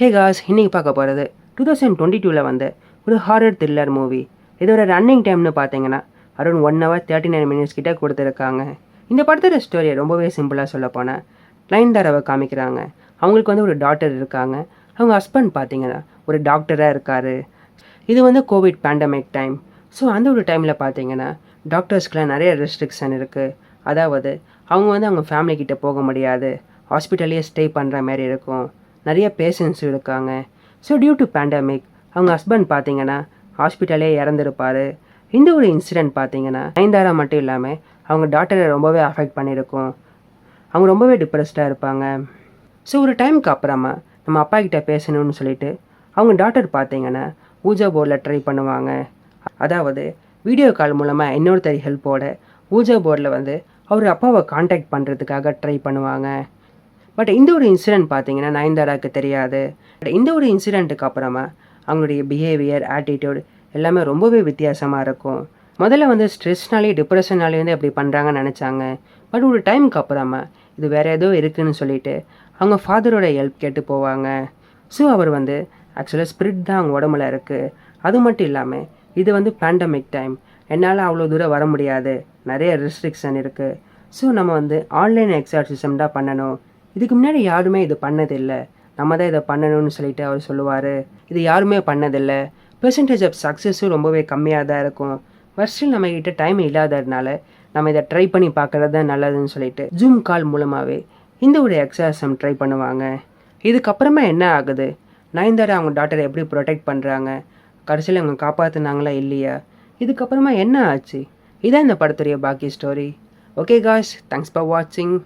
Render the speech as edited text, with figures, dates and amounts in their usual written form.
ஹே cos, இன்னைக்கு பார்க்க போகிறது 2022 வந்த ஒரு ஹாரர் த்ரில்லர் மூவி. இதோட ரன்னிங் டைம்னு பார்த்தீங்கன்னா அரௌண்ட் 1 hour 39 minutes கிட்ட கொடுத்துருக்காங்க. இந்த படத்தோட ஸ்டோரியை ரொம்பவே சிம்பிளாக சொல்ல போனால், நயன்தாராவை காமிக்கிறாங்க. அவங்களுக்கு வந்து ஒரு டாட்டர் இருக்காங்க. அவங்க ஹஸ்பண்ட் பார்த்தீங்கன்னா ஒரு டாக்டராக இருக்கார். இது வந்து கோவிட் பேண்டமிக் டைம். ஸோ அந்த ஒரு டைமில் பார்த்தீங்கன்னா டாக்டர்ஸ்க்கெலாம் நிறைய ரெஸ்ட்ரிக்ஷன் இருக்குது. அதாவது அவங்க வந்து அவங்க ஃபேமிலிக்கிட்ட போக முடியாது, ஹாஸ்பிட்டல்லையே ஸ்டே பண்ணுற மாதிரி இருக்கும். நிறைய பேஷண்ட்ஸ் இருக்காங்க. ஸோ டியூ டு பேண்டமிக் அவங்க ஹஸ்பண்ட் பார்த்தீங்கன்னா ஹாஸ்பிட்டலே இறந்துருப்பார். இந்த ஒரு இன்சிடெண்ட் பார்த்தீங்கன்னா நயன்தாரா மட்டும் இல்லாமல் அவங்க டாட்டரை ரொம்பவே அஃபெக்ட் பண்ணியிருக்கும். அவங்க ரொம்பவே டிப்ரெஸ்டாக இருப்பாங்க. ஸோ ஒரு டைமுக்கு அப்புறமா நம்ம அப்பா கிட்ட பேசணும்னு சொல்லிட்டு அவங்க டாட்டர் பார்த்தீங்கன்னா ஊஜா போர்டில் ட்ரை பண்ணுவாங்க. அதாவது வீடியோ கால் மூலமாக இன்னொருத்தர் ஹெல்ப்போட ஊஜா போர்டில் வந்து அவர் அப்பாவை காண்டாக்ட் பண்ணுறதுக்காக ட்ரை பண்ணுவாங்க. பட் இந்த ஒரு இன்சிடெண்ட் பார்த்தீங்கன்னா நயன்தாராவுக்கு தெரியாது. பட் இந்த ஒரு இன்சிடெண்ட்டுக்கு அப்புறமா அவங்களுடைய பிஹேவியர், ஆட்டிடியூட் எல்லாமே ரொம்பவே வித்தியாசமாக இருக்கும். முதல்ல வந்து ஸ்ட்ரெஸ்னாலே டிப்ரெஷனாலே வந்து அப்படி பண்ணுறாங்கன்னு நினச்சாங்க. பட் ஒரு டைமுக்கு அப்புறமா இது வேறு ஏதோ இருக்குதுன்னு சொல்லிட்டு அவங்க ஃபாதரோட ஹெல்ப் கேட்டு போவாங்க. ஸோ அவர் வந்து ஆக்சுவலாக ஸ்பிரிட் தான் அவங்க உடம்புல இருக்குது. அது மட்டும் இல்லாமல் இது வந்து பேண்டமிக் டைம், என்னால் அவ்வளோ தூரம் வர முடியாது, நிறைய ரெஸ்ட்ரிக்ஷன் இருக்குது. ஸோ நம்ம வந்து ஆன்லைன் எக்ஸார்சிசம் தான் பண்ணணும், இதுக்கு முன்னாடி யாருமே இது பண்ணதில்லை, நம்ம தான் இதை பண்ணணும்னு சொல்லிட்டு அவர் சொல்லுவார். இது யாருமே பண்ணதில்லை, பெர்சன்டேஜ் ஆஃப் சக்ஸஸும் ரொம்பவே கம்மியாக தான் இருக்கும். ஃபர்ஸ்ட்டு நம்மக்கிட்ட டைம் இல்லாததுனால நம்ம இதை ட்ரை பண்ணி பார்க்குறது தான் நல்லதுன்னு சொல்லிட்டு ஜூம் கால் மூலமாகவே இந்த ஒரு எக்ஸாசம் ட்ரை பண்ணுவாங்க. இதுக்கப்புறமா என்ன ஆகுது, நயன்தாரா அவங்க டாட்டரை எப்படி ப்ரொடெக்ட் பண்ணுறாங்க, கடைசியில் அவங்க காப்பாற்றுனாங்களா இல்லையா, இதுக்கப்புறமா என்ன ஆச்சு, இதான் இந்த படத்துடைய பாக்கி story. Okay guys, thanks for வாட்சிங்.